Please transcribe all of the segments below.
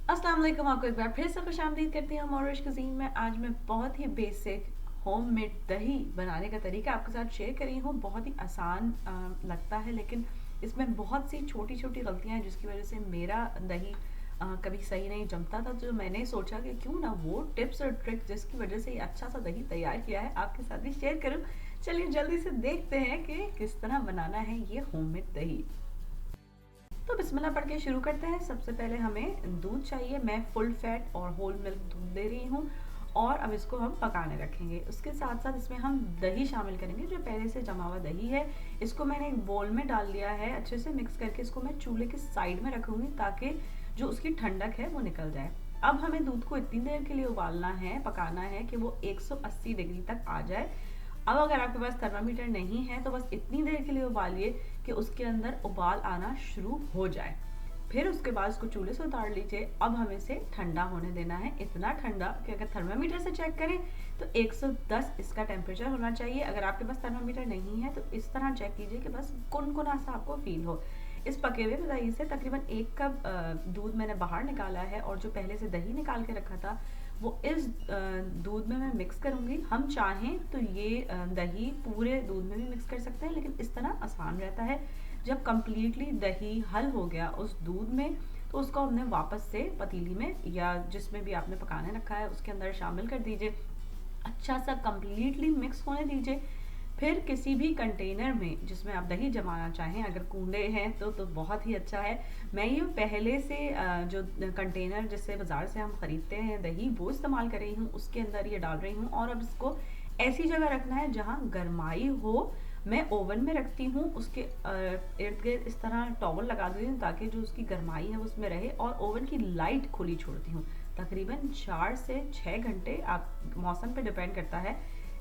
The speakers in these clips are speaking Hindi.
अस्सलाम वालेकुम। आपको एक बार फिर से खुशामदीद करती हूँ मॉरिश कुजीन में। आज मैं बहुत ही बेसिक होममेड दही बनाने का तरीका आपके साथ शेयर कर रही हूँ। बहुत ही आसान लगता है, लेकिन इसमें बहुत सी छोटी छोटी गलतियाँ हैं जिसकी वजह से मेरा दही कभी सही नहीं जमता था। तो मैंने सोचा कि क्यों ना वो टिप्स और ट्रिक्स जिसकी वजह से ये अच्छा सा दही तैयार किया है आपके साथ भी शेयर करूँ। चलिए जल्दी से देखते हैं कि किस तरह बनाना है ये होममेड दही। तो बिस्मिल्लाह पढ़ के शुरू करते हैं। सबसे पहले हमें दूध चाहिए। मैं फुल फैट और होल मिल्क दूध दे रही हूँ और अब इसको हम पकाने रखेंगे। उसके साथ साथ इसमें हम दही शामिल करेंगे, जो पहले से जमा हुआ दही है। इसको मैंने एक बोल में डाल लिया है, अच्छे से मिक्स करके इसको मैं चूल्हे के साइड में रखूँगी ताकि जो उसकी ठंडक है वो निकल जाए। अब हमें दूध को इतनी देर के लिए उबालना है, पकाना है कि वो 180 डिग्री तक आ जाए। अब अगर आपके पास थर्मामीटर नहीं है तो बस इतनी देर के लिए उबालिए कि उसके अंदर उबाल आना शुरू हो जाए। फिर उसके बाद इसको चूल्हे से उतार लीजिए। अब हमें इसे ठंडा होने देना है, इतना ठंडा कि अगर थर्मामीटर से चेक करें तो 110 इसका टेम्परेचर होना चाहिए। अगर आपके पास थर्मामीटर नहीं है तो इस तरह चेक कीजिए कि बस कुनकुना सा आपको फील हो। इस पके हुए दही से तकरीबन 1 कप दूध मैंने बाहर निकाला है और जो पहले से दही निकाल के रखा था वो इस दूध में मैं मिक्स करूँगी। हम चाहें तो ये दही पूरे दूध में भी मिक्स कर सकते हैं, लेकिन इस तरह आसान रहता है। जब कम्प्लीटली दही हल हो गया उस दूध में तो उसको हमने वापस से पतीली में या जिसमें भी आपने पकाने रखा है उसके अंदर शामिल कर दीजिए। अच्छा सा कम्प्लीटली मिक्स होने दीजिए। फिर किसी भी कंटेनर में जिसमें आप दही जमाना चाहें, अगर कूंडे हैं तो बहुत ही अच्छा है। मैं ये पहले से जो कंटेनर जिससे बाज़ार से हम ख़रीदते हैं दही वो इस्तेमाल कर रही हूँ, उसके अंदर ये डाल रही हूँ। और अब इसको ऐसी जगह रखना है जहाँ गर्माई हो। मैं ओवन में रखती हूँ, उसके इर्द गिर्द इस तरह टॉवल लगा देती हूँ ताकि जो उसकी गर्माई है उसमें रहे, और ओवन की लाइट खुली छोड़ती हूँ। तकरीबन 4 से 6 घंटे, आप मौसम पे डिपेंड करता है,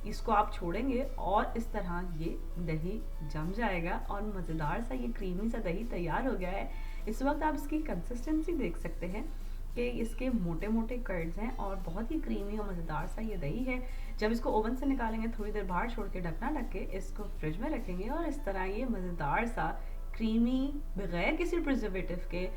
इसको आप छोड़ेंगे और इस तरह ये दही जम जाएगा और मज़ेदार सा ये क्रीमी सा दही तैयार हो गया है। इस वक्त आप इसकी कंसिस्टेंसी देख सकते हैं कि इसके मोटे मोटे कर्ड्स हैं और बहुत ही क्रीमी और मज़ेदार सा ये दही है। जब इसको ओवन से निकालेंगे थोड़ी देर बाहर छोड़ के ढकना ढक के इसको फ्रिज में रखेंगे और इस तरह ये मज़ेदार सा क्रीमी बगैर किसी प्रिजर्वेटिव के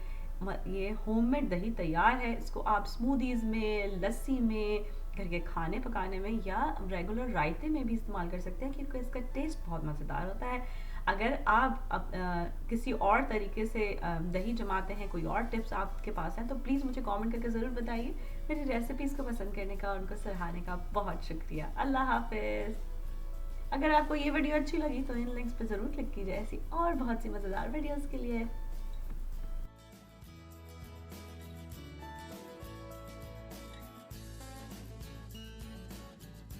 ये होममेड दही तैयार है। इसको आप स्मूदीज़ में, लस्सी में, घर के खाने पकाने में या रेगुलर रायते में भी इस्तेमाल कर सकते हैं क्योंकि इसका टेस्ट बहुत मज़ेदार होता है। अगर आप किसी और तरीके से दही जमाते हैं, कोई और टिप्स आपके पास हैं तो प्लीज़ मुझे कमेंट करके ज़रूर बताइए। मेरी रेसिपीज़ को पसंद करने का और उनको सराहने का बहुत शुक्रिया। अल्लाह हाफिज़। अगर आपको ये वीडियो अच्छी लगी तो इन लिंक्स पे ज़रूर क्लिक कीजिए ऐसी और बहुत सी मज़ेदार वीडियोज़ के लिए।